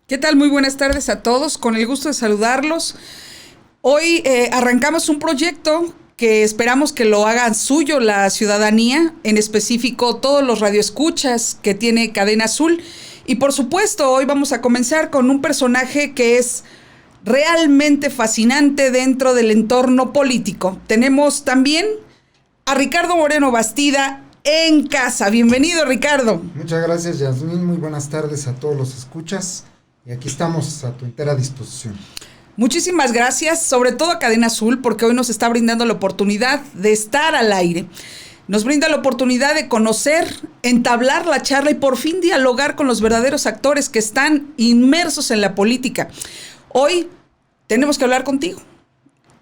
¿Qué tal? Muy buenas tardes a todos, con el gusto de saludarlos. Hoy arrancamos un proyecto que esperamos que lo hagan suyo la ciudadanía, en específico todos los radioescuchas que tiene Cadena Azul. Y por supuesto, hoy vamos a comenzar con un personaje que es realmente fascinante dentro del entorno político. Tenemos también a Ricardo Moreno Bastida en casa. Bienvenido, Ricardo. Muchas gracias, Yasmín. Muy buenas tardes a todos los escuchas. Y aquí estamos a tu entera disposición. Muchísimas gracias, sobre todo a Cadena Azul, porque hoy nos está brindando la oportunidad de estar al aire. Nos brinda la oportunidad de conocer, entablar la charla y por fin dialogar con los verdaderos actores que están inmersos en la política. Hoy tenemos que hablar contigo.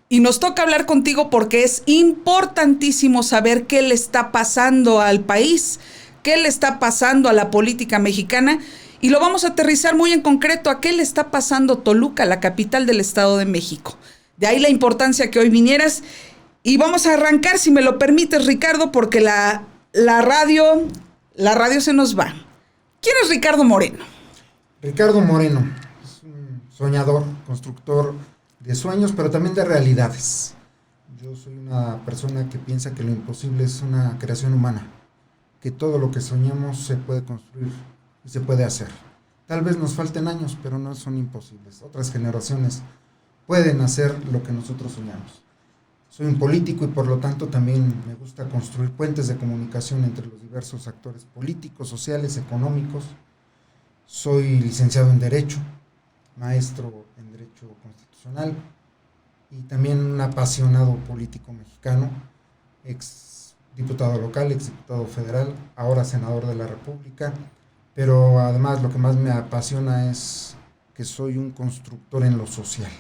Y nos toca hablar contigo porque es importantísimo saber qué le está pasando al país, qué le está pasando a la política mexicana. Y lo vamos a aterrizar muy en concreto a qué le está pasando Toluca, la capital del Estado de México. De ahí la importancia que hoy vinieras. Y vamos a arrancar, si me lo permites, Ricardo, porque la radio se nos va. ¿Quién es Ricardo Moreno? Ricardo Moreno es un soñador, constructor de sueños, pero también de realidades. Yo soy una persona que piensa que lo imposible es una creación humana, que todo lo que soñamos se puede construir y se puede hacer. Tal vez nos falten años, pero no son imposibles. Otras generaciones pueden hacer lo que nosotros soñamos. Soy un político y por lo tanto también me gusta construir puentes de comunicación entre los diversos actores políticos, sociales, económicos. Soy licenciado en Derecho, maestro en Derecho Constitucional y también un apasionado político mexicano, ex diputado local, ex diputado federal, ahora senador de la República. Pero además lo que más me apasiona es que soy un constructor en lo social.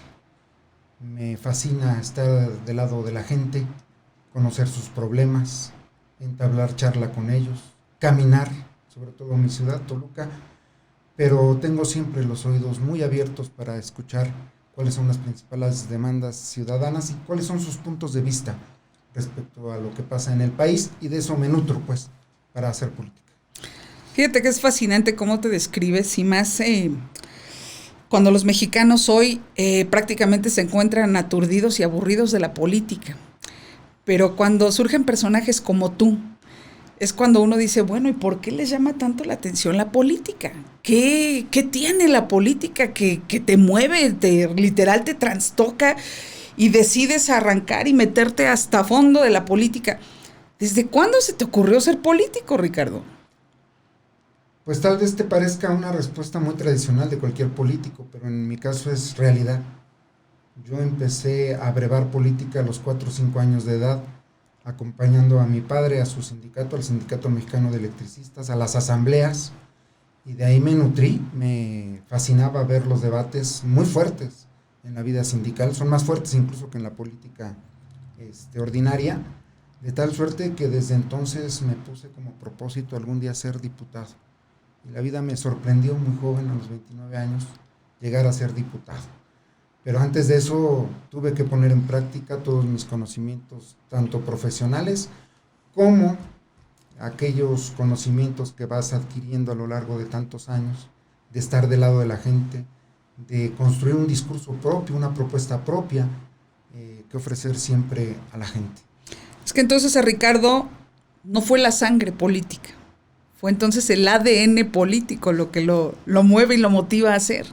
Me fascina estar del lado de la gente, conocer sus problemas, entablar charla con ellos, caminar, sobre todo en mi ciudad, Toluca, pero tengo siempre los oídos muy abiertos para escuchar cuáles son las principales demandas ciudadanas y cuáles son sus puntos de vista respecto a lo que pasa en el país, y de eso me nutro, pues, para hacer política. Fíjate que es fascinante cómo te describes y más cuando los mexicanos hoy prácticamente se encuentran aturdidos y aburridos de la política. Pero cuando surgen personajes como tú, es cuando uno dice, bueno, ¿y por qué les llama tanto la atención la política? ¿Qué tiene la política que te mueve, literal te trastoca y decides arrancar y meterte hasta fondo de la política? ¿Desde cuándo se te ocurrió ser político, Ricardo? Pues tal vez te parezca una respuesta muy tradicional de cualquier político, pero en mi caso es realidad. Yo empecé a brevar política a los 4 o 5 años de edad, acompañando a mi padre a su sindicato, al Sindicato Mexicano de Electricistas, a las asambleas, y de ahí me nutrí. Me fascinaba ver los debates muy fuertes en la vida sindical, son más fuertes incluso que en la política ordinaria, de tal suerte que desde entonces me puse como propósito algún día ser diputado. Y la vida me sorprendió muy joven, a los 29 años, llegar a ser diputado. Pero antes de eso tuve que poner en práctica todos mis conocimientos, tanto profesionales como aquellos conocimientos que vas adquiriendo a lo largo de tantos años, de estar del lado de la gente, de construir un discurso propio, una propuesta propia, que ofrecer siempre a la gente. Es que entonces a Ricardo no fue la sangre política. Fue entonces el ADN político lo que lo mueve y lo motiva a hacer.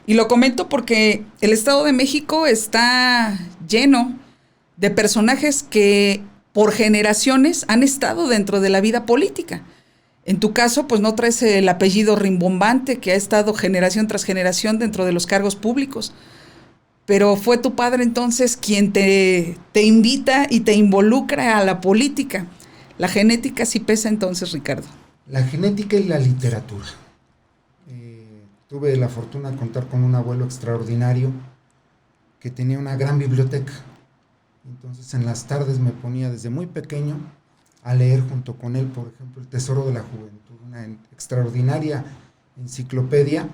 Y lo comento porque el Estado de México está lleno de personajes que por generaciones han estado dentro de la vida política. En tu caso, pues no traes el apellido rimbombante que ha estado generación tras generación dentro de los cargos públicos. Pero fue tu padre entonces quien te invita y te involucra a la política. La genética sí pesa entonces, Ricardo. La genética y la literatura. Tuve la fortuna de contar con un abuelo extraordinario que tenía una gran biblioteca. Entonces en las tardes me ponía desde muy pequeño a leer junto con él, por ejemplo, El Tesoro de la Juventud, una extraordinaria enciclopedia,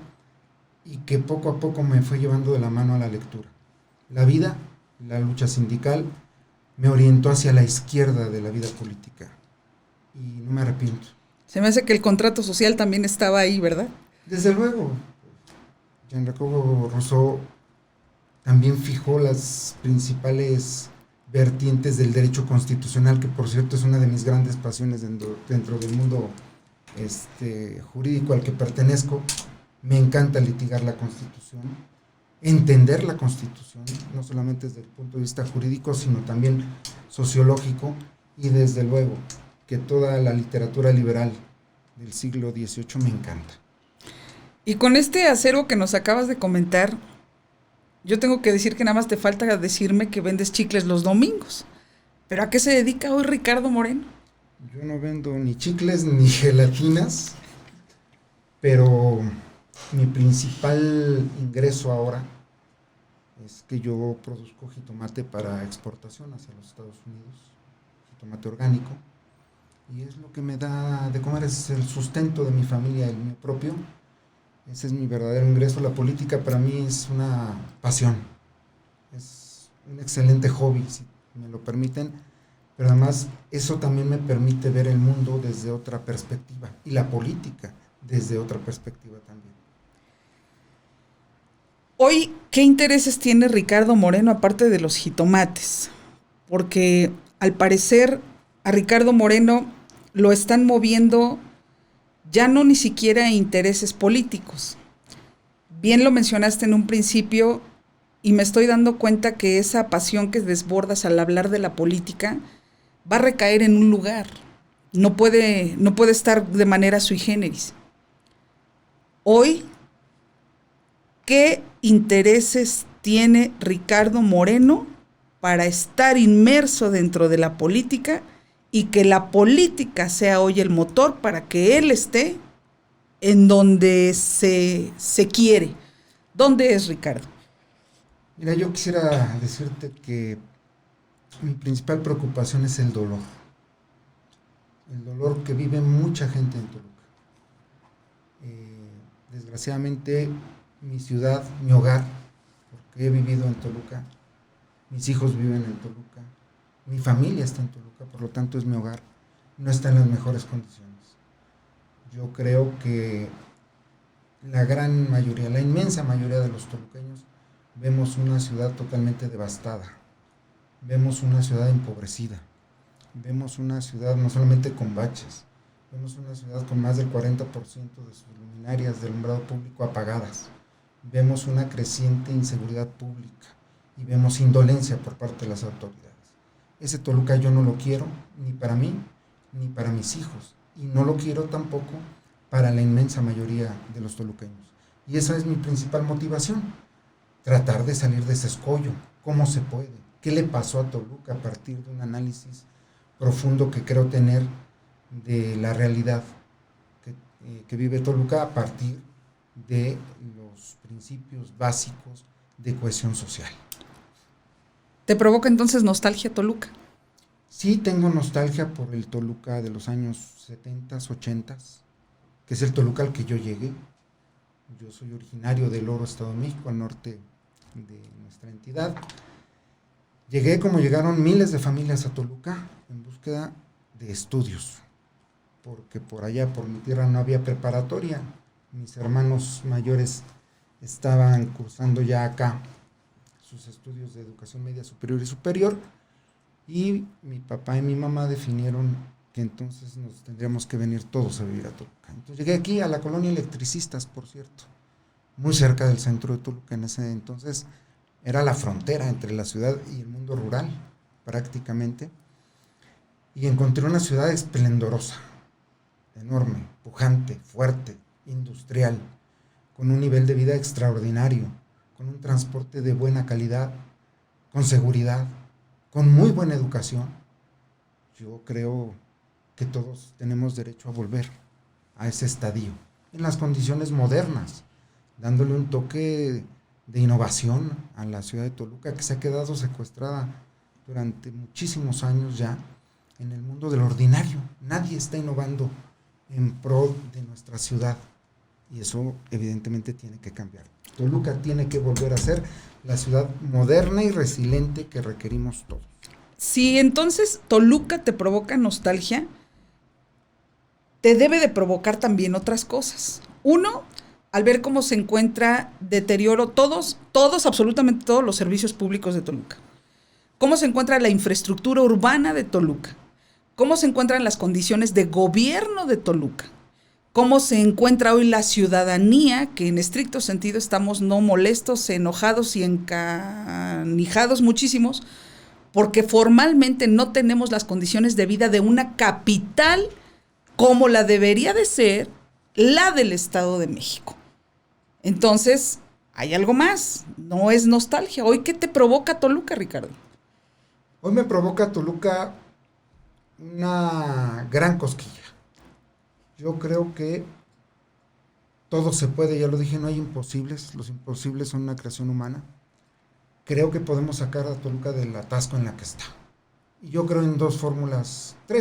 y que poco a poco me fue llevando de la mano a la lectura. La vida, la lucha sindical, me orientó hacia la izquierda de la vida política y no me arrepiento. Se me hace que el contrato social también estaba ahí, ¿verdad? Desde luego, Jean-Jacques Rousseau también fijó las principales vertientes del derecho constitucional, que por cierto es una de mis grandes pasiones dentro del mundo jurídico al que pertenezco. Me encanta litigar la Constitución, entender la Constitución, no solamente desde el punto de vista jurídico, sino también sociológico, y desde luego que toda la literatura liberal del siglo XVIII me encanta. Y con este acero que nos acabas de comentar, yo tengo que decir que nada más te falta decirme que vendes chicles los domingos. ¿Pero a qué se dedica hoy Ricardo Moreno? Yo no vendo ni chicles ni gelatinas, pero mi principal ingreso ahora es que yo produzco jitomate para exportación hacia los Estados Unidos, jitomate orgánico, y es lo que me da de comer, es el sustento de mi familia, el mío propio. Ese es mi verdadero ingreso. La política para mí es una pasión, es un excelente hobby, si me lo permiten, pero además eso también me permite ver el mundo desde otra perspectiva, y la política desde otra perspectiva también. Hoy, ¿qué intereses tiene Ricardo Moreno aparte de los jitomates? Porque al parecer a Ricardo Moreno lo están moviendo ya no ni siquiera intereses políticos. Bien lo mencionaste en un principio y me estoy dando cuenta que esa pasión que desbordas al hablar de la política va a recaer en un lugar. No puede estar de manera sui generis. Hoy, ¿qué intereses tiene Ricardo Moreno para estar inmerso dentro de la política y que la política sea hoy el motor para que él esté en donde se quiere? ¿Dónde es Ricardo? Mira, yo quisiera decirte que mi principal preocupación es el dolor que vive mucha gente en Toluca. Desgraciadamente, mi ciudad, mi hogar, porque he vivido en Toluca, mis hijos viven en Toluca, mi familia está en Toluca, por lo tanto es mi hogar, no está en las mejores condiciones. Yo creo que la gran mayoría, la inmensa mayoría de los toluqueños, vemos una ciudad totalmente devastada, vemos una ciudad empobrecida, vemos una ciudad no solamente con baches, vemos una ciudad con más del 40% de sus luminarias de alumbrado público apagadas, vemos una creciente inseguridad pública y vemos indolencia por parte de las autoridades. Ese Toluca yo no lo quiero, ni para mí, ni para mis hijos, y no lo quiero tampoco para la inmensa mayoría de los toluqueños. Y esa es mi principal motivación, tratar de salir de ese escollo. ¿Cómo se puede? ¿Qué le pasó a Toluca a partir de un análisis profundo que creo tener de la realidad que vive Toluca a partir de los principios básicos de cohesión social? ¿Te provoca entonces nostalgia Toluca? Sí, tengo nostalgia por el Toluca de los años 70s, 80s, que es el Toluca al que yo llegué. Yo soy originario del Oro, Estado de México, al norte de nuestra entidad. Llegué como llegaron miles de familias a Toluca en búsqueda de estudios, porque por allá, por mi tierra, no había preparatoria. Mis hermanos mayores estaban cursando ya acá sus estudios de educación media superior y superior, y mi papá y mi mamá definieron que entonces nos tendríamos que venir todos a vivir a Toluca. Entonces llegué aquí a la colonia Electricistas, por cierto, muy cerca del centro de Toluca. En ese entonces era la frontera entre la ciudad y el mundo rural, prácticamente, y encontré una ciudad esplendorosa, enorme, pujante, fuerte, industrial, con un nivel de vida extraordinario, con un transporte de buena calidad, con seguridad, con muy buena educación. Yo creo que todos tenemos derecho a volver a ese estadio, en las condiciones modernas, dándole un toque de innovación a la ciudad de Toluca, que se ha quedado secuestrada durante muchísimos años ya en el mundo del ordinario. Nadie está innovando en pro de nuestra ciudad, y eso evidentemente tiene que cambiar. Toluca tiene que volver a ser la ciudad moderna y resiliente que requerimos todos. Si entonces Toluca te provoca nostalgia, te debe de provocar también otras cosas. Uno, al ver cómo se encuentra deterioro absolutamente todos los servicios públicos de Toluca. Cómo se encuentra la infraestructura urbana de Toluca. Cómo se encuentran las condiciones de gobierno de Toluca. Cómo se encuentra hoy la ciudadanía, que en estricto sentido estamos no molestos, enojados y encanijados muchísimos, porque formalmente no tenemos las condiciones de vida de una capital como la debería de ser la del Estado de México. Entonces, hay algo más, no es nostalgia. ¿Hoy qué te provoca Toluca, Ricardo? Hoy me provoca Toluca una gran cosquilla. Yo creo que todo se puede, ya lo dije, no hay imposibles, los imposibles son una creación humana. Creo que podemos sacar a Toluca del atasco en la que está. Y yo creo en tres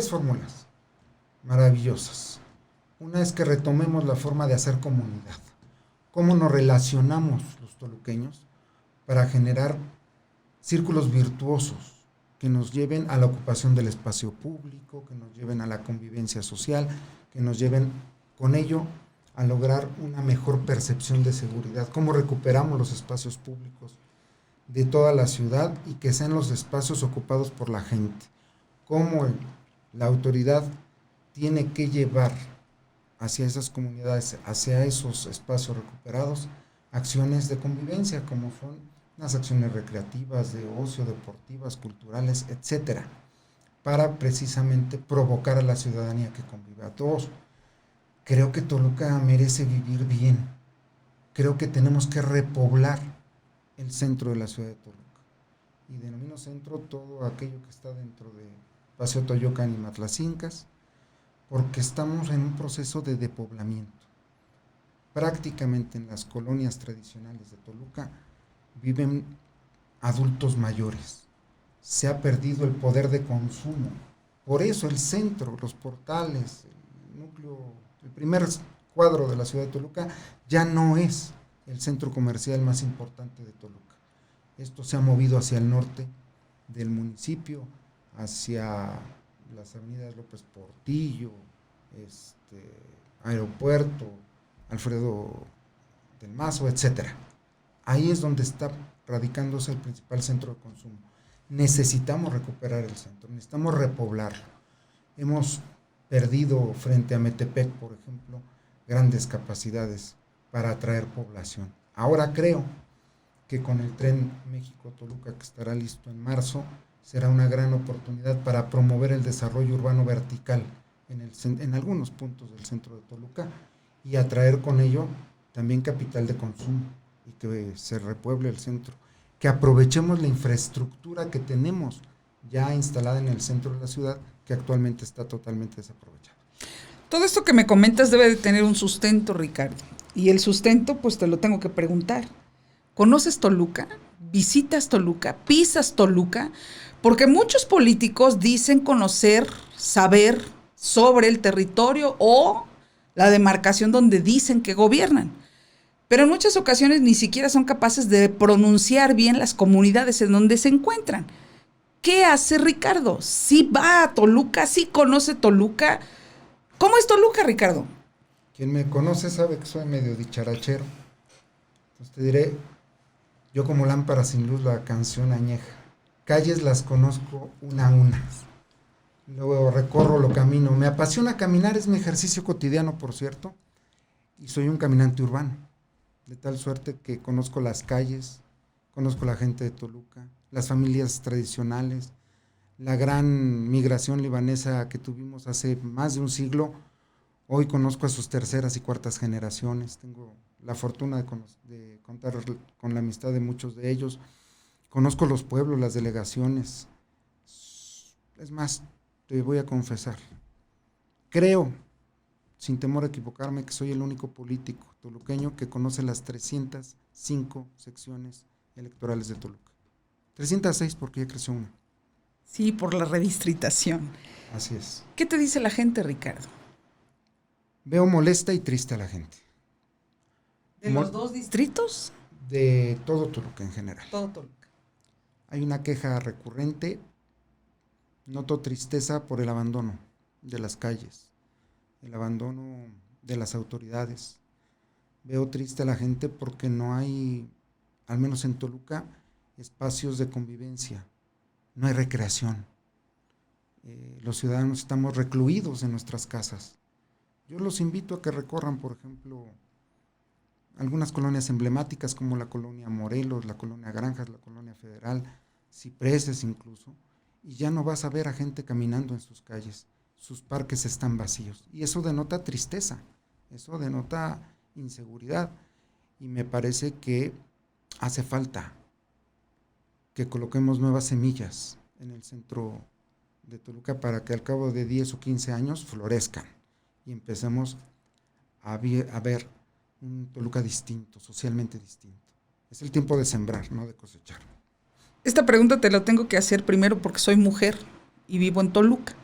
fórmulas maravillosas. Una es que retomemos la forma de hacer comunidad. Cómo nos relacionamos los toluqueños para generar círculos virtuosos que nos lleven a la ocupación del espacio público, que nos lleven a la convivencia social, que nos lleven con ello a lograr una mejor percepción de seguridad. Cómo recuperamos los espacios públicos de toda la ciudad y que sean los espacios ocupados por la gente. Cómo la autoridad tiene que llevar hacia esas comunidades, hacia esos espacios recuperados, acciones de convivencia, como son las acciones recreativas, de ocio, deportivas, culturales, etcétera, para precisamente provocar a la ciudadanía que conviva a todos. Creo que Toluca merece vivir bien. Creo que tenemos que repoblar el centro de la ciudad de Toluca. Y denomino centro todo aquello que está dentro de Paseo Toyocan y Matlacincas, porque estamos en un proceso de depoblamiento. Prácticamente en las colonias tradicionales de Toluca viven adultos mayores. Se ha perdido el poder de consumo. Por eso el centro, los portales, el núcleo, el primer cuadro de la ciudad de Toluca ya no es el centro comercial más importante de Toluca. Esto se ha movido hacia el norte del municipio, hacia las avenidas López Portillo, Aeropuerto, Alfredo del Mazo, etcétera. Ahí es donde está radicándose el principal centro de consumo. Necesitamos recuperar el centro, necesitamos repoblarlo. Hemos perdido frente a Metepec, por ejemplo, grandes capacidades para atraer población. Ahora creo que con el tren México-Toluca, que estará listo en marzo, será una gran oportunidad para promover el desarrollo urbano vertical en algunos puntos del centro de Toluca y atraer con ello también capital de consumo y que se repueble el centro, que aprovechemos la infraestructura que tenemos ya instalada en el centro de la ciudad, que actualmente está totalmente desaprovechada. Todo esto que me comentas debe de tener un sustento, Ricardo, y el sustento pues te lo tengo que preguntar. ¿Conoces Toluca? ¿Visitas Toluca? ¿Pisas Toluca? Porque muchos políticos dicen conocer, saber sobre el territorio o la demarcación donde dicen que gobiernan. Pero en muchas ocasiones ni siquiera son capaces de pronunciar bien las comunidades en donde se encuentran. ¿Qué hace Ricardo? ¿Sí va a Toluca? ¿Sí conoce Toluca? ¿Cómo es Toluca, Ricardo? Quien me conoce sabe que soy medio dicharachero. Entonces te diré, yo como lámpara sin luz, la canción añeja. Calles las conozco una a una. Luego recorro, lo camino. Me apasiona caminar, es mi ejercicio cotidiano, por cierto. Y soy un caminante urbano. De tal suerte que conozco las calles, conozco la gente de Toluca, las familias tradicionales, la gran migración libanesa que tuvimos hace más de un siglo. Hoy conozco a sus terceras y cuartas generaciones. Tengo la fortuna de contar con la amistad de muchos de ellos. Conozco los pueblos, las delegaciones. Es más, te voy a confesar. Creo, sin temor a equivocarme, que soy el único político toluqueño que conoce las 305 secciones electorales de Toluca. 306 porque ya creció una. Sí, por la redistritación. Así es. ¿Qué te dice la gente, Ricardo? Veo molesta y triste a la gente. ¿De los dos distritos? De todo Toluca en general. Todo Toluca. Hay una queja recurrente. Noto tristeza por el abandono de las calles, el abandono de las autoridades, Veo triste a la gente porque no hay, al menos en Toluca, espacios de convivencia, no hay recreación. Los ciudadanos estamos recluidos en nuestras casas. Yo los invito a que recorran, por ejemplo, algunas colonias emblemáticas como la colonia Morelos, la colonia Granjas, la colonia Federal, Cipreses incluso, y ya no vas a ver a gente caminando en sus calles, sus parques están vacíos, y eso denota tristeza, eso denota inseguridad, y me parece que hace falta que coloquemos nuevas semillas en el centro de Toluca para que al cabo de 10 o 15 años florezcan y empecemos a ver un Toluca distinto, socialmente distinto. Es el tiempo de sembrar, no de cosechar. Esta pregunta te la tengo que hacer primero porque soy mujer y vivo en Toluca.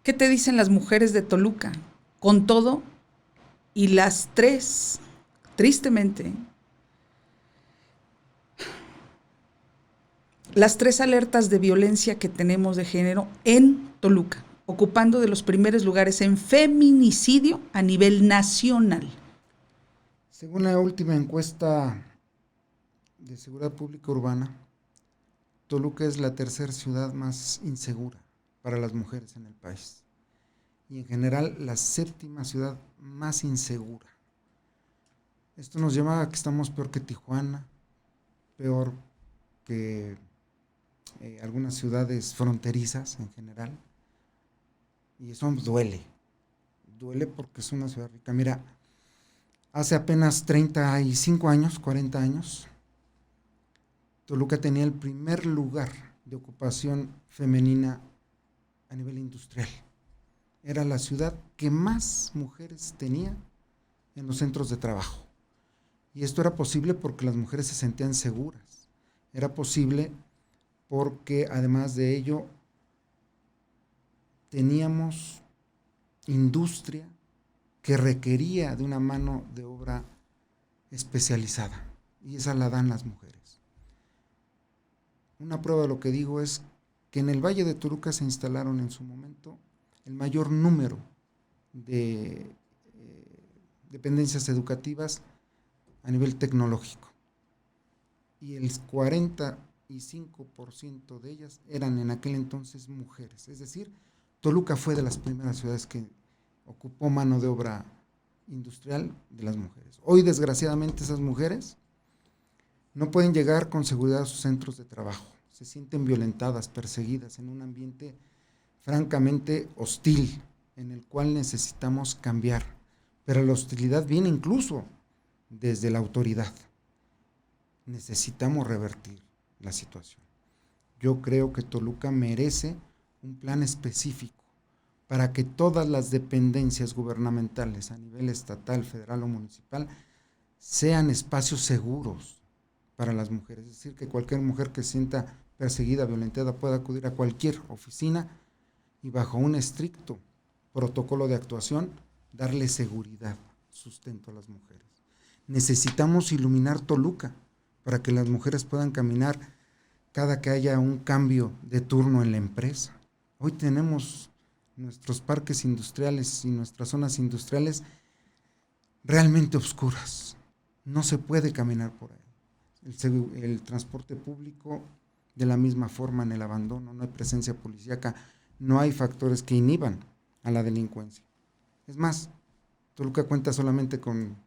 ¿Qué te dicen las mujeres de Toluca? Con todo, y las tres, tristemente, las tres alertas de violencia que tenemos de género en Toluca, ocupando de los primeros lugares en feminicidio a nivel nacional. Según la última encuesta de seguridad pública urbana, Toluca es la tercera ciudad más insegura para las mujeres en el país y en general la séptima ciudad más insegura. Esto nos lleva a que estamos peor que Tijuana, peor que algunas ciudades fronterizas en general, y eso duele porque es una ciudad rica. Mira, hace apenas 35 años, 40 años, Toluca tenía el primer lugar de ocupación femenina a nivel industrial. Era la ciudad que más mujeres tenía en los centros de trabajo. Y esto era posible porque las mujeres se sentían seguras. Era posible porque además de ello teníamos industria que requería de una mano de obra especializada, y esa la dan las mujeres. Una prueba de lo que digo es que en el Valle de Toluca se instalaron en su momento el mayor número de dependencias educativas a nivel tecnológico, y el 45% de ellas eran en aquel entonces mujeres. Es decir, Toluca fue de las primeras ciudades que ocupó mano de obra industrial de las mujeres. Hoy, desgraciadamente, esas mujeres no pueden llegar con seguridad a sus centros de trabajo. Se sienten violentadas, perseguidas en un ambiente francamente hostil, en el cual necesitamos cambiar. Pero la hostilidad viene incluso desde la autoridad. Necesitamos revertir la situación. Yo creo que Toluca merece un plan específico para que todas las dependencias gubernamentales a nivel estatal, federal o municipal sean espacios seguros para las mujeres. Es decir, que cualquier mujer que se sienta perseguida, violentada, pueda acudir a cualquier oficina y bajo un estricto protocolo de actuación darle seguridad, sustento a las mujeres. Necesitamos iluminar Toluca para que las mujeres puedan caminar cada que haya un cambio de turno en la empresa. Hoy tenemos nuestros parques industriales y nuestras zonas industriales realmente oscuras. No se puede caminar por ahí. El transporte público de la misma forma, en el abandono, no hay presencia policíaca, no hay factores que inhiban a la delincuencia. Es más, Toluca cuenta solamente con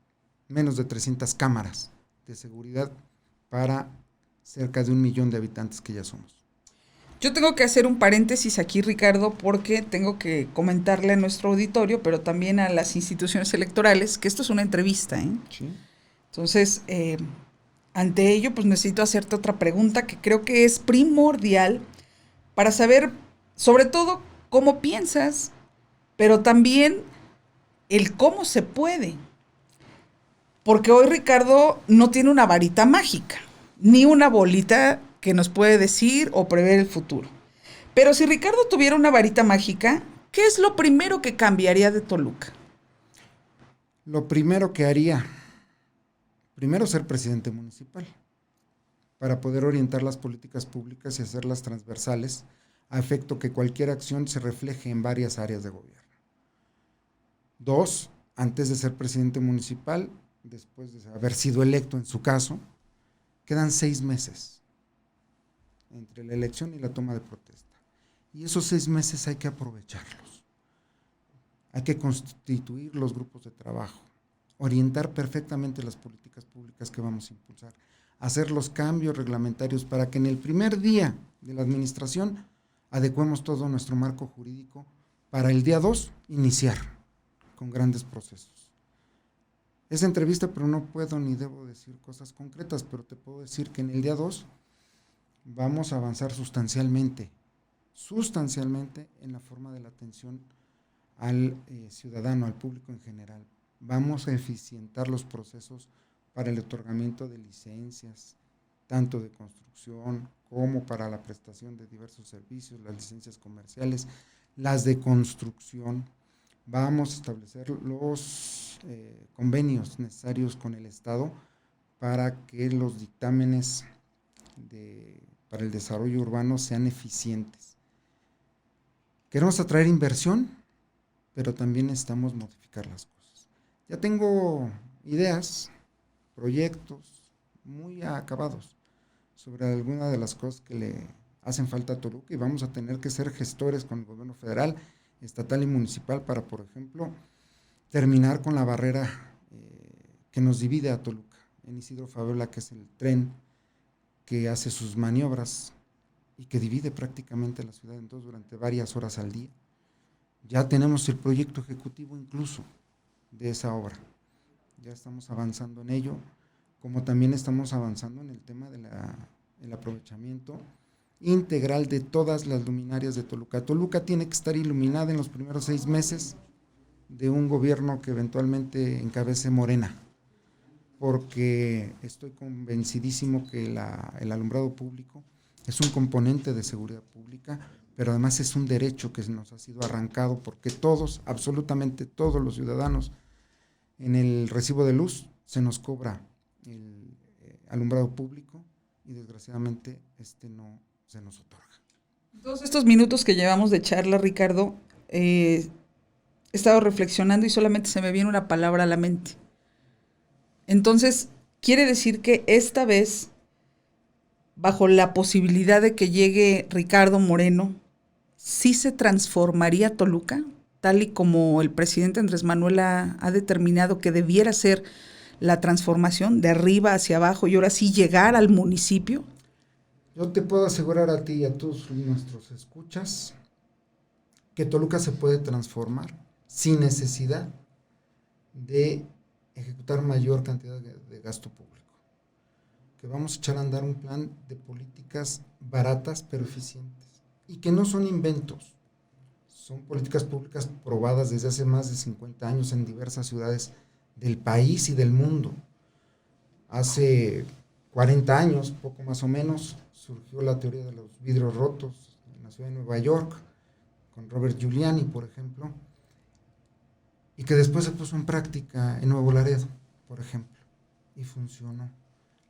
menos de 300 cámaras de seguridad para cerca de 1 millón de habitantes que ya somos. Yo tengo que hacer un paréntesis aquí, Ricardo, porque tengo que comentarle a nuestro auditorio, pero también a las instituciones electorales, que esto es una entrevista, ¿eh? Sí. Entonces, ante ello, pues necesito hacerte otra pregunta que creo que es primordial para saber, sobre todo, cómo piensas, pero también el cómo se puede. Porque hoy Ricardo no tiene una varita mágica, ni una bolita que nos puede decir o prever el futuro. Pero si Ricardo tuviera una varita mágica, ¿qué es lo primero que cambiaría de Toluca? Lo primero que haría, primero ser presidente municipal, para poder orientar las políticas públicas y hacerlas transversales, a efecto que cualquier acción se refleje en varias áreas de gobierno. 2, antes de ser presidente municipal, después de haber sido electo en su caso, quedan 6 meses entre la elección y la toma de protesta. Y esos 6 meses hay que aprovecharlos. Hay que constituir los grupos de trabajo, orientar perfectamente las políticas públicas que vamos a impulsar, hacer los cambios reglamentarios para que en el primer día de la administración adecuemos todo nuestro marco jurídico para el día 2 iniciar con grandes procesos. Es entrevista, pero no puedo ni debo decir cosas concretas, pero te puedo decir que en el día 2 vamos a avanzar sustancialmente en la forma de la atención al ciudadano, al público en general. Vamos a eficientar los procesos para el otorgamiento de licencias, tanto de construcción como para la prestación de diversos servicios, las licencias comerciales, las de construcción. Vamos a establecer los convenios necesarios con el Estado para que los dictámenes para el desarrollo urbano sean eficientes. Queremos atraer inversión, pero también necesitamos modificar las cosas. Ya tengo ideas, proyectos muy acabados sobre algunas de las cosas que le hacen falta a Toluca, y vamos a tener que ser gestores con el gobierno federal, estatal y municipal para, por ejemplo, terminar con la barrera que nos divide a Toluca, en Isidro Fabiola, que es el tren que hace sus maniobras y que divide prácticamente la ciudad en dos durante varias horas al día. Ya tenemos el proyecto ejecutivo incluso de esa obra. Ya estamos avanzando en ello, como también estamos avanzando en el tema del aprovechamiento integral de todas las luminarias de Toluca. Toluca tiene que estar iluminada en los primeros 6 meses de un gobierno que eventualmente encabece Morena, porque estoy convencidísimo que el alumbrado público es un componente de seguridad pública, pero además es un derecho que nos ha sido arrancado, porque todos, absolutamente todos los ciudadanos, en el recibo de luz se nos cobra el alumbrado público y desgraciadamente no se nos otorga. Todos estos minutos que llevamos de charla, Ricardo, he estado reflexionando y solamente se me viene una palabra a la mente. Entonces, quiere decir que esta vez, bajo la posibilidad de que llegue Ricardo Moreno, ¿sí se transformaría Toluca, tal y como el presidente Andrés Manuel ha determinado que debiera ser la transformación de arriba hacia abajo y ahora sí llegar al municipio? Yo te puedo asegurar a ti y a todos nuestros escuchas que Toluca se puede transformar sin necesidad de ejecutar mayor cantidad de gasto público. Que vamos a echar a andar un plan de políticas baratas pero eficientes y que no son inventos, son políticas públicas probadas desde hace más de 50 años en diversas ciudades del país y del mundo. Hace 40 años, poco más o menos, surgió la teoría de los vidrios rotos en la ciudad de Nueva York, con Robert Giuliani, por ejemplo, y que después se puso en práctica en Nuevo Laredo, por ejemplo, y funcionó.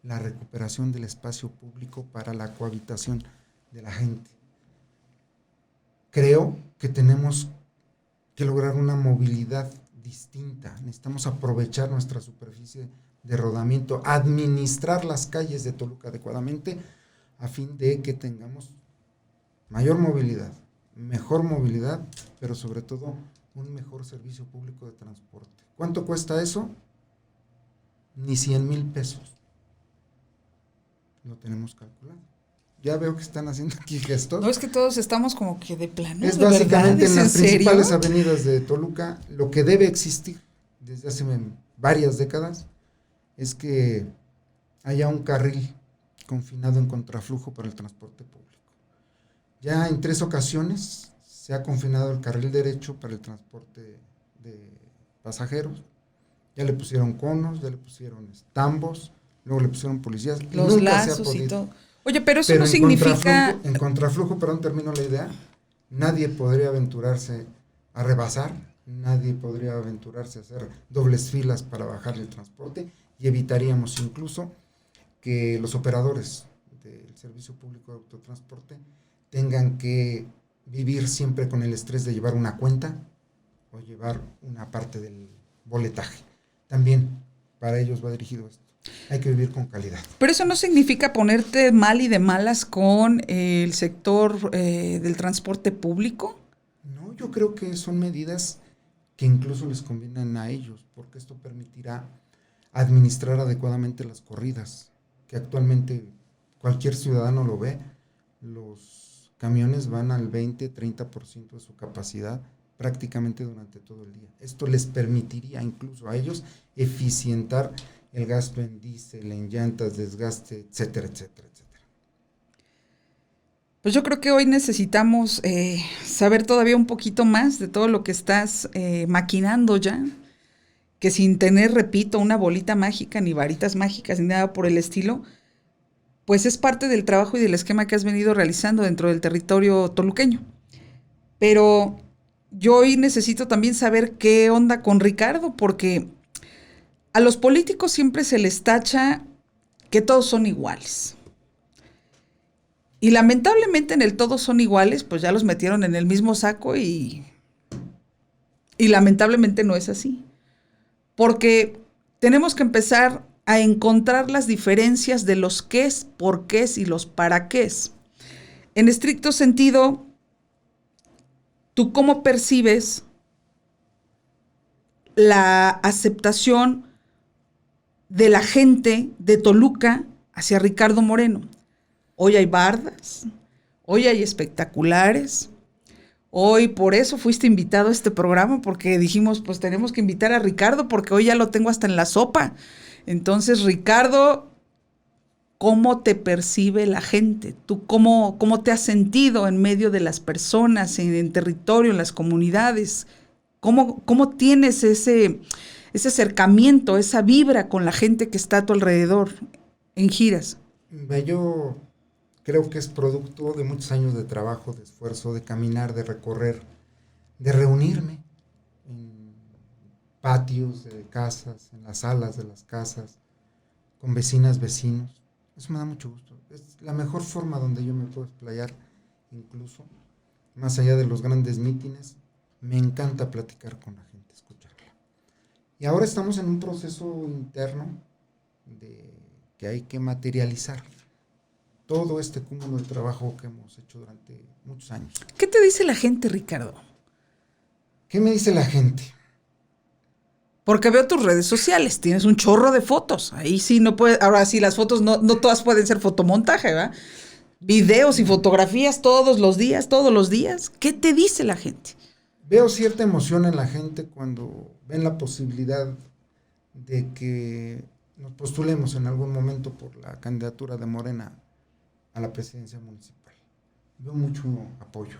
La recuperación del espacio público para la cohabitación de la gente. Creo que tenemos que lograr una movilidad distinta. Necesitamos aprovechar nuestra superficie de rodamiento, administrar las calles de Toluca adecuadamente a fin de que tengamos mayor movilidad, mejor movilidad, pero sobre todo un mejor servicio público de transporte. ¿Cuánto cuesta eso? Ni 100,000 pesos. Lo tenemos calculado. Ya veo que están haciendo aquí gestos. No, es que todos estamos como que de plano. Es básicamente en las principales serio? avenidas de Toluca lo que debe existir desde hace varias décadas es que haya un carril confinado en contraflujo para el transporte público. Ya en 3 ocasiones se ha confinado el carril derecho para el transporte de pasajeros. Ya le pusieron conos, ya le pusieron tambos, luego le pusieron policías. Los nunca lazos se ha podido. Y todo. Oye, pero eso no significa... En contraflujo, perdón, termino la idea, nadie podría aventurarse a rebasar, nadie podría aventurarse a hacer dobles filas para bajar el transporte y evitaríamos incluso que los operadores del servicio público de autotransporte tengan que vivir siempre con el estrés de llevar una cuenta o llevar una parte del boletaje. También para ellos va dirigido esto. Hay que vivir con calidad. Pero eso no significa ponerte mal y de malas con el sector del transporte público. No, yo creo que son medidas que incluso les convienen a ellos, porque esto permitirá administrar adecuadamente las corridas, que actualmente cualquier ciudadano lo ve. Los camiones van al 20-30% de su capacidad prácticamente durante todo el día. Esto les permitiría incluso a ellos eficientar el gasto en diésel, en llantas, desgaste, etcétera, etcétera, etcétera. Pues yo creo que hoy necesitamos saber todavía un poquito más de todo lo que estás maquinando ya, que sin tener, repito, una bolita mágica, ni varitas mágicas, ni nada por el estilo, pues es parte del trabajo y del esquema que has venido realizando dentro del territorio toluqueño. Pero yo hoy necesito también saber qué onda con Ricardo, porque a los políticos siempre se les tacha que todos son iguales. Y lamentablemente en el todos son iguales, pues ya los metieron en el mismo saco y lamentablemente no es así. Porque tenemos que empezar a encontrar las diferencias de los qués, por qués y los para qués. En estricto sentido, ¿tú cómo percibes la aceptación de la gente de Toluca hacia Ricardo Moreno? Hoy hay bardas, hoy hay espectaculares, hoy por eso fuiste invitado a este programa, porque dijimos, pues tenemos que invitar a Ricardo, porque hoy ya lo tengo hasta en la sopa. Entonces, Ricardo, ¿cómo te percibe la gente? ¿Tú cómo te has sentido en medio de las personas, en territorio, en las comunidades? ¿Cómo tienes ese acercamiento, esa vibra con la gente que está a tu alrededor en giras? Yo creo que es producto de muchos años de trabajo, de esfuerzo, de caminar, de recorrer, de reunirme en patios de casas, en las salas de las casas, con vecinas, vecinos. Eso me da mucho gusto. Es la mejor forma donde yo me puedo explayar, incluso más allá de los grandes mítines. Me encanta platicar con la gente, escucharla. Y ahora estamos en un proceso interno de que hay que materializar todo este cúmulo de trabajo que hemos hecho durante muchos años. ¿Qué te dice la gente, Ricardo? ¿Qué me dice la gente? Porque veo tus redes sociales, tienes un chorro de fotos. Ahí sí no puede, ahora sí las fotos no todas pueden ser fotomontaje, ¿verdad? Videos y fotografías todos los días. ¿Qué te dice la gente? Veo cierta emoción en la gente cuando ven la posibilidad de que nos postulemos en algún momento por la candidatura de Morena a la presidencia municipal. Veo mucho apoyo.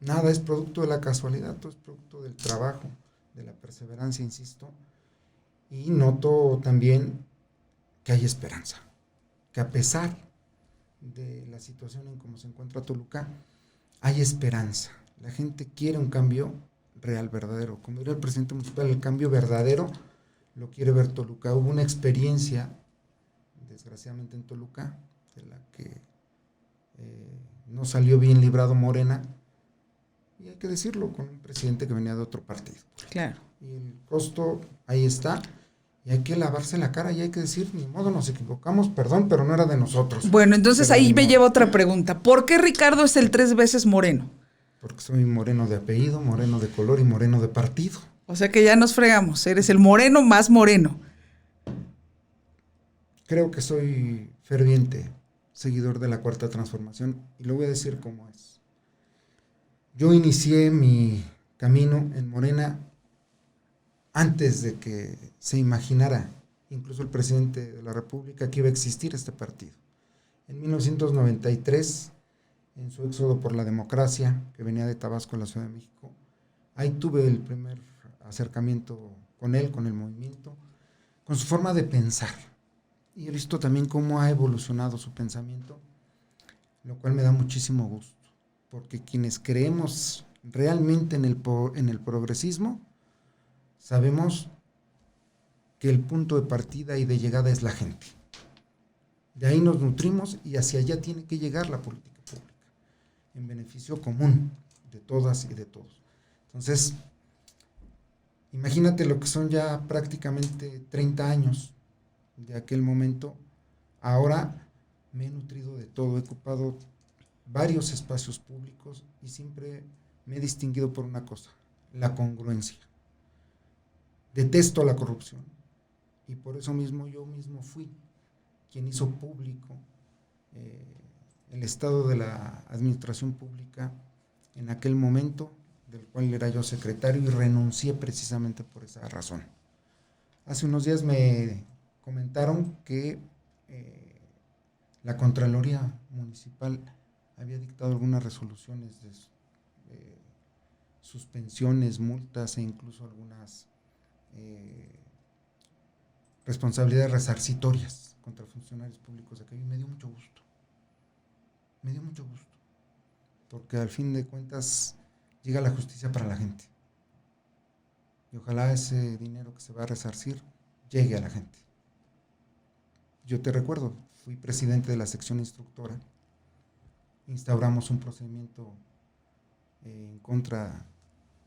Nada es producto de la casualidad, todo es producto del trabajo, de la perseverancia, insisto. Y noto también que hay esperanza, que a pesar de la situación en cómo se encuentra Toluca, hay esperanza. La gente quiere un cambio real, verdadero. Como diría el presidente municipal, el cambio verdadero lo quiere ver Toluca. Hubo una experiencia, desgraciadamente en Toluca, de la que no salió bien librado Morena, y hay que decirlo, con un presidente que venía de otro partido. Claro. Y el costo ahí está, y hay que lavarse la cara y hay que decir, ni modo, nos equivocamos, perdón, pero no era de nosotros. Bueno, entonces Pero ahí me lleva otra pregunta. ¿Por qué Ricardo es el 3 veces moreno? Porque soy moreno de apellido, moreno de color y moreno de partido. O sea que ya nos fregamos, eres el moreno más moreno. Creo que soy ferviente seguidor de la Cuarta Transformación y lo voy a decir como es. Yo inicié mi camino en Morena antes de que se imaginara, incluso el presidente de la República, que iba a existir este partido. En 1993, en su éxodo por la democracia, que venía de Tabasco a la Ciudad de México, ahí tuve el primer acercamiento con él, con el movimiento, con su forma de pensar. Y he visto también cómo ha evolucionado su pensamiento, lo cual me da muchísimo gusto, porque quienes creemos realmente en el progresismo, sabemos que el punto de partida y de llegada es la gente. De ahí nos nutrimos y hacia allá tiene que llegar la política pública, en beneficio común de todas y de todos. Entonces, Imagínate lo que son ya prácticamente 30 años de aquel momento. Ahora me he nutrido de todo, he ocupado varios espacios públicos y siempre me he distinguido por una cosa, la congruencia. Detesto la corrupción y por eso mismo yo mismo fui quien hizo público el estado de la administración pública en aquel momento, del cual era yo secretario, y renuncié precisamente por esa razón. Hace unos días me comentaron que la Contraloría Municipal había dictado algunas resoluciones de suspensiones, multas e incluso algunas responsabilidades resarcitorias contra funcionarios públicos de acá, y me dio mucho gusto. Me dio mucho gusto, porque al fin de cuentas llega la justicia para la gente. Y ojalá ese dinero que se va a resarcir llegue a la gente. Yo te recuerdo, fui presidente de la sección instructora, instauramos un procedimiento en contra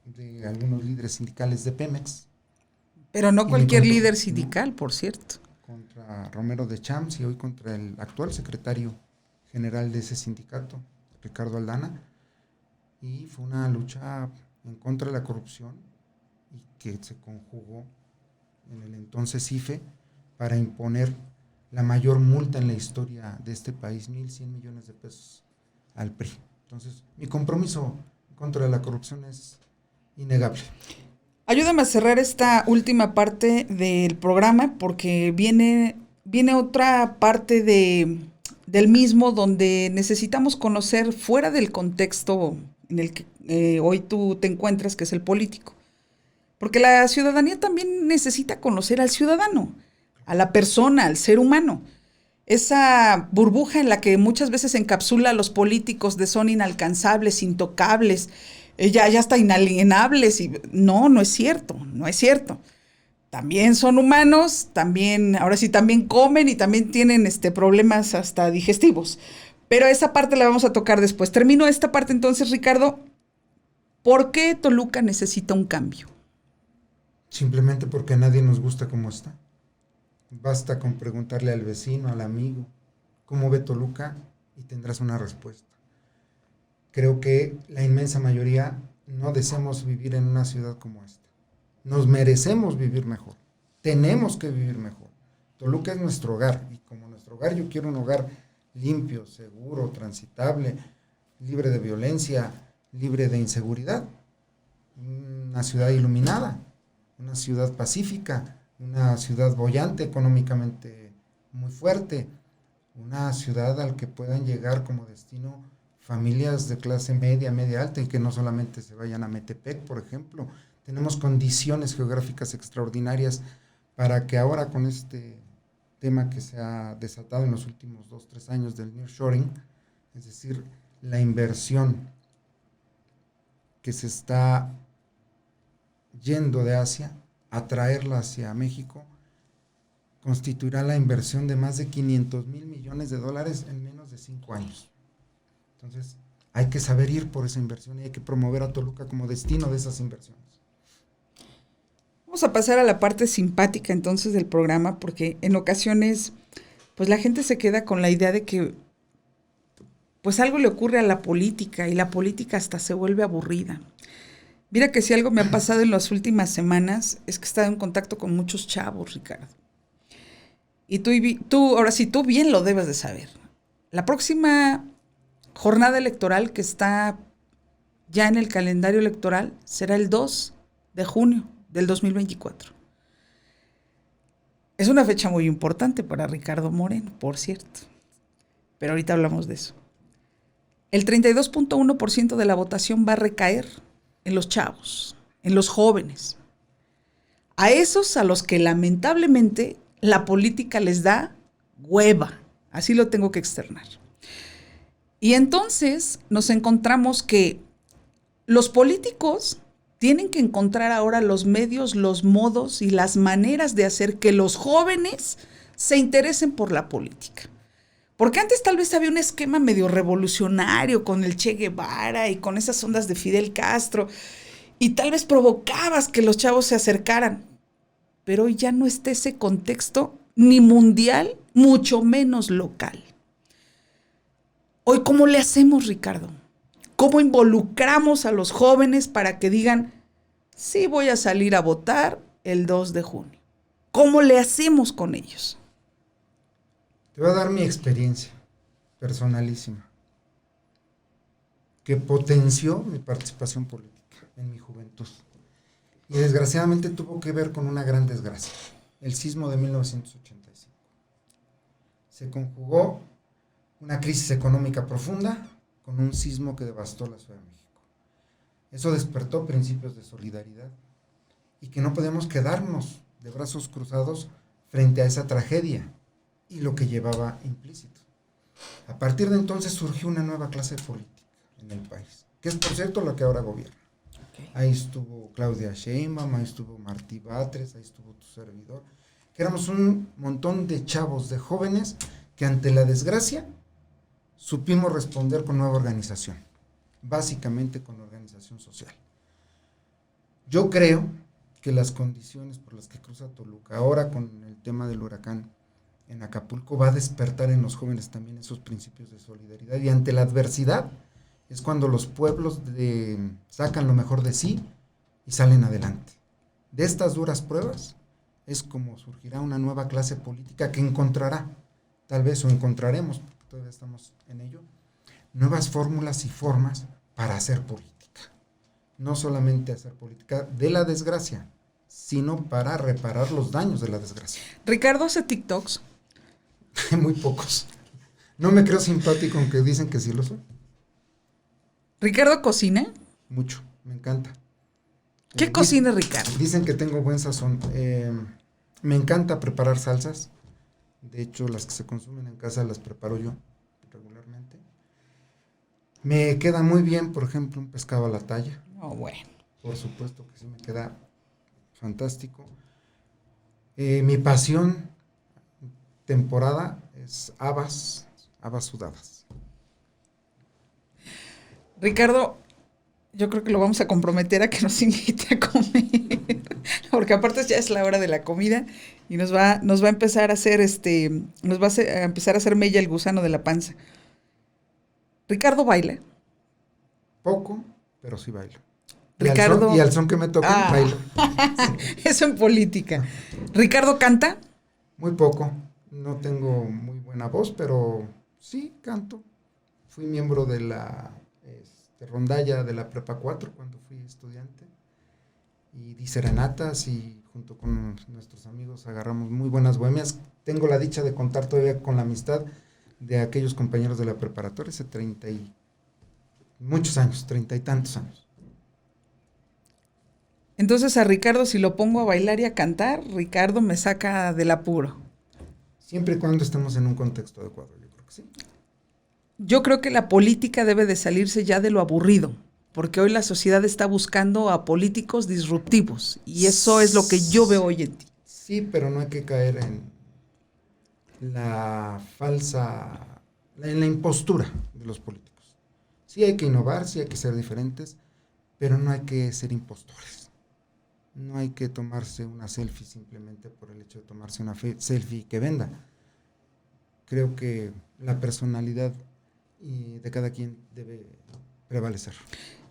de algunos líderes sindicales de Pemex. Pero no cualquier líder sindical, por cierto. Contra Romero de Champs y hoy contra el actual secretario general de ese sindicato, Ricardo Aldana, y fue una lucha en contra de la corrupción y que se conjugó en el entonces IFE para imponer la mayor multa en la historia de este país, 1,100 millones de pesos al PRI. Entonces, mi compromiso contra la corrupción es innegable. Ayúdame a cerrar esta última parte del programa porque viene otra parte del mismo donde necesitamos conocer fuera del contexto en el que hoy tú te encuentras, que es el político. Porque la ciudadanía también necesita conocer al ciudadano, a la persona, al ser humano. Esa burbuja en la que muchas veces encapsula a los políticos de son inalcanzables, intocables, ya hasta inalienables. No es cierto, no es cierto. También son humanos, también comen y también tienen problemas hasta digestivos. Pero esa parte la vamos a tocar después. Termino esta parte entonces, Ricardo. ¿Por qué Toluca necesita un cambio? Simplemente porque a nadie nos gusta cómo está. Basta con preguntarle al vecino, al amigo, cómo ve Toluca y tendrás una respuesta. Creo que la inmensa mayoría no deseamos vivir en una ciudad como esta. Nos merecemos vivir mejor. Tenemos que vivir mejor. Toluca es nuestro hogar y como nuestro hogar yo quiero un hogar limpio, seguro, transitable, libre de violencia, libre de inseguridad. Una ciudad iluminada, una ciudad pacífica, una ciudad boyante, económicamente muy fuerte, una ciudad al que puedan llegar como destino familias de clase media, media alta, y que no solamente se vayan a Metepec, por ejemplo. Tenemos condiciones geográficas extraordinarias para que ahora con este tema que se ha desatado en los últimos 2-3 años del nearshoring, es decir, la inversión que se está yendo de Asia a traerla hacia México, constituirá la inversión de más de 500,000 millones de dólares en menos de 5 años. Entonces, hay que saber ir por esa inversión y hay que promover a Toluca como destino de esas inversiones. Vamos a pasar a la parte simpática entonces del programa, porque en ocasiones pues la gente se queda con la idea de que pues algo le ocurre a la política y la política hasta se vuelve aburrida. Mira que si algo me ha pasado en las últimas semanas es que he estado en contacto con muchos chavos, Ricardo. Y ahora sí, tú bien lo debes de saber. La próxima jornada electoral que está ya en el calendario electoral será el 2 de junio del 2024. Es una fecha muy importante para Ricardo Moreno, por cierto. Pero ahorita hablamos de eso. El 32.1% de la votación va a recaer en los chavos, en los jóvenes. A esos a los que lamentablemente la política les da hueva. Así lo tengo que externar. Y entonces nos encontramos que los políticos tienen que encontrar ahora los medios, los modos y las maneras de hacer que los jóvenes se interesen por la política. Porque antes tal vez había un esquema medio revolucionario con el Che Guevara y con esas ondas de Fidel Castro. y tal vez provocabas que los chavos se acercaran, pero hoy ya no está ese contexto ni mundial, mucho menos local. Hoy, ¿cómo le hacemos, Ricardo? ¿Cómo involucramos a los jóvenes para que digan, sí voy a salir a votar el 2 de junio? ¿Cómo le hacemos con ellos? Te voy a dar mi experiencia personalísima, que potenció mi participación política en mi juventud. Y desgraciadamente tuvo que ver con una gran desgracia, el sismo de 1985. Se conjugó una crisis económica profunda con un sismo que devastó la Ciudad de México. Eso despertó principios de solidaridad y que no podemos quedarnos de brazos cruzados frente a esa tragedia y lo que llevaba implícito. A partir de entonces surgió una nueva clase política en el país, que es por cierto la que ahora gobierna. Okay. Ahí estuvo Claudia Sheinbaum, ahí estuvo Martí Batres, ahí estuvo tu servidor, que éramos un montón de chavos, de jóvenes, que ante la desgracia supimos responder con nueva organización, básicamente con organización social. Yo creo que las condiciones por las que cruza Toluca, ahora con el tema del huracán en Acapulco, va a despertar en los jóvenes también esos principios de solidaridad, y ante la adversidad es cuando los pueblos sacan lo mejor de sí y salen adelante. De estas duras pruebas es como surgirá una nueva clase política que encontrará, tal vez, o encontraremos, porque todavía estamos en ello, nuevas fórmulas y formas para hacer política. No solamente hacer política de la desgracia, sino para reparar los daños de la desgracia. ¿Ricardo hace TikToks? Muy pocos. No me creo simpático, aunque dicen que sí lo soy. ¿Ricardo cocina? Mucho, me encanta. ¿Qué cocina, Ricardo? Dicen que tengo buen sazón. Me encanta preparar salsas. De hecho, las que se consumen en casa las preparo yo regularmente. Me queda muy bien, por ejemplo, un pescado a la talla. Oh, bueno. Por supuesto que sí me queda fantástico. Mi pasión temporada es habas sudadas. Ricardo, yo creo que lo vamos a comprometer a que nos invite a comer, porque aparte ya es la hora de la comida y nos va a empezar a hacer empezar a hacer mella el gusano de la panza. ¿Ricardo baila? Poco, pero sí bailo. Ricardo, y al son que me toque, bailo. Sí. Eso en política. ¿Ricardo canta? Muy poco. No tengo muy buena voz, pero sí canto. Fui miembro de la rondalla de la Prepa 4 cuando fui estudiante. Y di serenatas y junto con nuestros amigos agarramos muy buenas bohemias. Tengo la dicha de contar todavía con la amistad de aquellos compañeros de la preparatoria hace 30 y tantos años. Entonces a Ricardo, si lo pongo a bailar y a cantar, Ricardo me saca del apuro. Siempre y cuando estemos en un contexto adecuado, yo creo que sí. Yo creo que la política debe de salirse ya de lo aburrido, porque hoy la sociedad está buscando a políticos disruptivos, y eso es lo que yo veo hoy en ti. Sí, pero no hay que caer en la impostura de los políticos. Sí hay que innovar, sí hay que ser diferentes, pero no hay que ser impostores. No hay que tomarse una selfie simplemente por el hecho de tomarse una selfie que venda. Creo que la personalidad de cada quien debe prevalecer.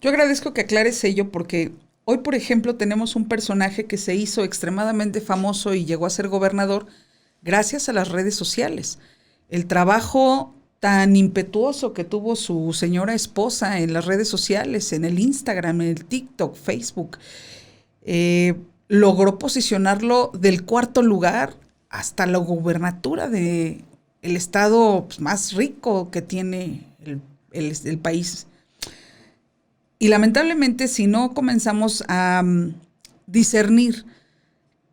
Yo agradezco que aclares ello porque hoy, por ejemplo, tenemos un personaje que se hizo extremadamente famoso y llegó a ser gobernador gracias a las redes sociales. El trabajo tan impetuoso que tuvo su señora esposa en las redes sociales, en el Instagram, en el TikTok, Facebook, logró posicionarlo del 4º lugar hasta la gubernatura del estado más rico que tiene el país. Y lamentablemente, si no comenzamos a discernir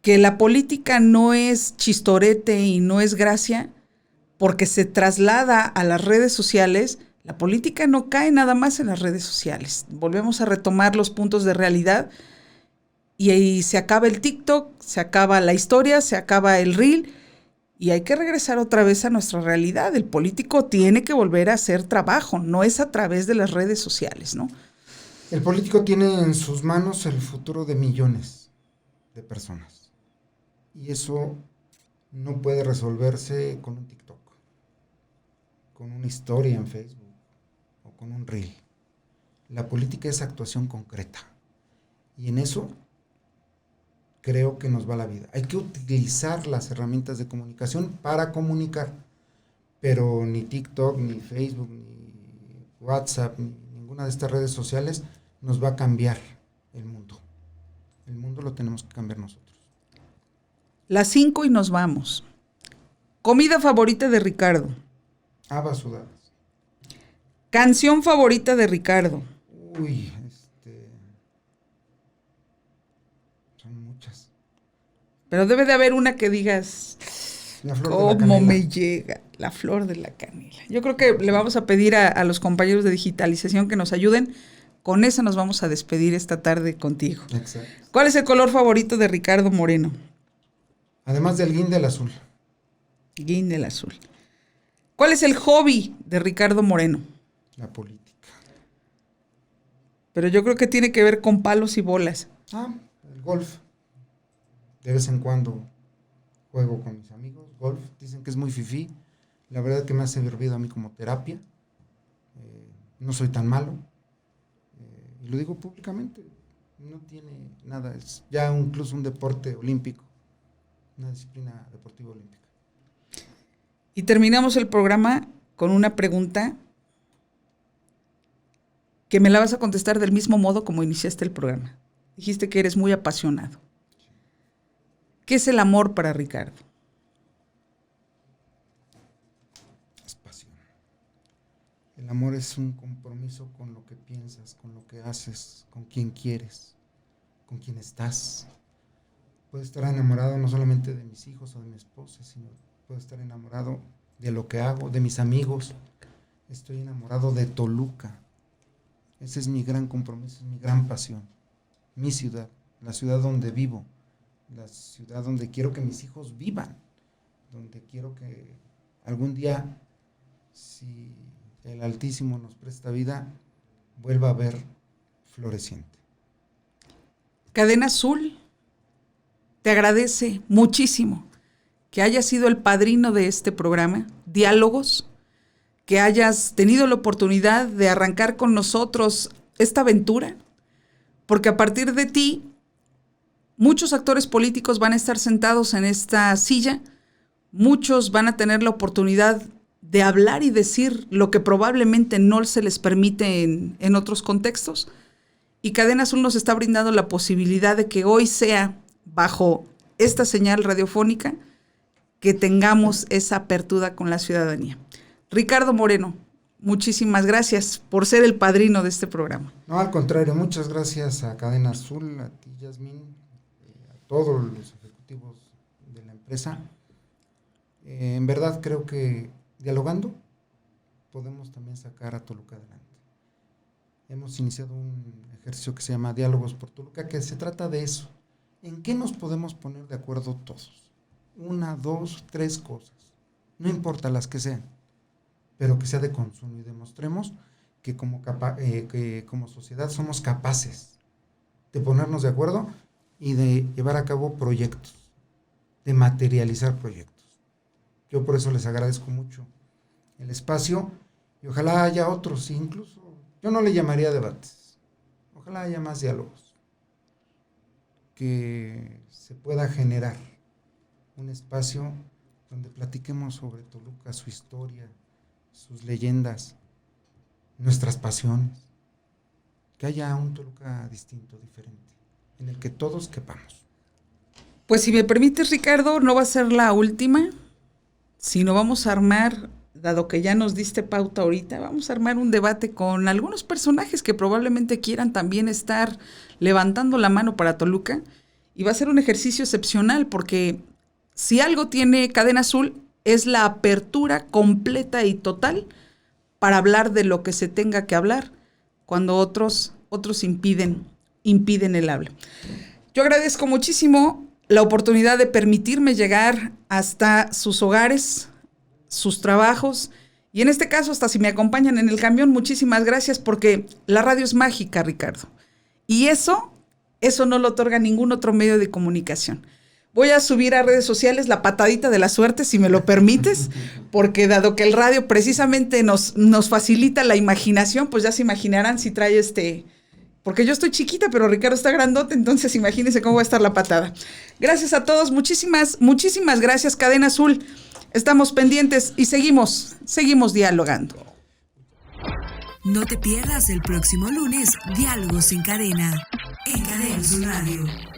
que la política no es chistorete y no es gracia, porque se traslada a las redes sociales, la política no cae nada más en las redes sociales. Volvemos a retomar los puntos de realidad y ahí se acaba el TikTok, se acaba la historia, se acaba el reel y hay que regresar otra vez a nuestra realidad. El político tiene que volver a hacer trabajo, no es a través de las redes sociales, ¿no? El político tiene en sus manos el futuro de millones de personas. Y eso no puede resolverse con un TikTok, con una historia en Facebook o con un reel. La política es actuación concreta. Y en eso creo que nos va la vida. Hay que utilizar las herramientas de comunicación para comunicar. Pero ni TikTok, ni Facebook, ni WhatsApp, ni ninguna de estas redes sociales nos va a cambiar el mundo. El mundo lo tenemos que cambiar nosotros. Las 5 y nos vamos. Comida favorita de Ricardo. Habas sudadas. Canción favorita de Ricardo. Uy, son muchas. Pero debe de haber una que digas, La flor de la ¿cómo canela. me llega? La flor de la canela. Yo creo que le vamos a pedir a los compañeros de digitalización que nos ayuden. Con esa nos vamos a despedir esta tarde contigo. Exacto. ¿Cuál es el color favorito de Ricardo Moreno? Además del guinde, el azul. Guinea azul. ¿Cuál es el hobby de Ricardo Moreno? La política. Pero yo creo que tiene que ver con palos y bolas. El golf. De vez en cuando juego con mis amigos. Golf. Dicen que es muy fifí. La verdad que me ha servido a mí como terapia. No soy tan malo. Y lo digo públicamente. No tiene nada. Es ya incluso un deporte olímpico. Una disciplina deportiva olímpica. Y terminamos el programa con una pregunta que me la vas a contestar del mismo modo como iniciaste el programa. Dijiste que eres muy apasionado. ¿Qué es el amor para Ricardo? Es pasión. El amor es un compromiso con lo que piensas, con lo que haces, con quien quieres, con quien estás. Puedo estar enamorado no solamente de mis hijos o de mi esposa, sino puedo estar enamorado de lo que hago, de mis amigos. Estoy enamorado de Toluca. Ese es mi gran compromiso, es mi gran pasión. Mi ciudad, la ciudad donde vivo, la ciudad donde quiero que mis hijos vivan, donde quiero que algún día, si el Altísimo nos presta vida, vuelva a ver floreciente. Cadena Azul te agradece muchísimo que hayas sido el padrino de este programa, Diálogos, que hayas tenido la oportunidad de arrancar con nosotros esta aventura, porque a partir de ti, muchos actores políticos van a estar sentados en esta silla, muchos van a tener la oportunidad de hablar y decir lo que probablemente no se les permite en otros contextos, y Cadena Azul nos está brindando la posibilidad de que hoy sea, bajo esta señal radiofónica, que tengamos esa apertura con la ciudadanía. Ricardo Moreno, muchísimas gracias por ser el padrino de este programa. No, al contrario, muchas gracias a Cadena Azul, a ti, Yasmín, a todos los ejecutivos de la empresa. En verdad creo que dialogando podemos también sacar a Toluca adelante. Hemos iniciado un ejercicio que se llama Diálogos por Toluca, que se trata de eso. ¿En qué nos podemos poner de acuerdo todos? 1, 2, 3 cosas. No importa las que sean, pero que sea de consumo y demostremos que como sociedad somos capaces de ponernos de acuerdo y de llevar a cabo proyectos, de materializar proyectos. Yo por eso les agradezco mucho el espacio y ojalá haya otros, incluso yo no le llamaría debates, ojalá haya más diálogos, que se pueda generar un espacio donde platiquemos sobre Toluca, su historia, sus leyendas, nuestras pasiones, que haya un Toluca distinto, diferente, en el que todos quepamos. Pues si me permites, Ricardo, no va a ser la última, sino vamos a armar, dado que ya nos diste pauta ahorita, vamos a armar un debate con algunos personajes que probablemente quieran también estar levantando la mano para Toluca, y va a ser un ejercicio excepcional, porque si algo tiene Cadena Azul es la apertura completa y total para hablar de lo que se tenga que hablar cuando otros impiden el habla. Yo agradezco muchísimo la oportunidad de permitirme llegar hasta sus hogares, sus trabajos Y en este caso, hasta si me acompañan en el camión, muchísimas gracias, porque la radio es mágica, Ricardo. Y eso no lo otorga ningún otro medio de comunicación. Voy a subir a redes sociales la patadita de la suerte, si me lo permites, porque dado que el radio precisamente nos facilita la imaginación, pues ya se imaginarán si trae porque yo estoy chiquita, pero Ricardo está grandote, entonces imagínense cómo va a estar la patada. Gracias a todos, muchísimas gracias, Cadena Azul. Estamos pendientes y seguimos dialogando. No te pierdas el próximo lunes Diálogos en Cadena, en Cadena Azul Radio.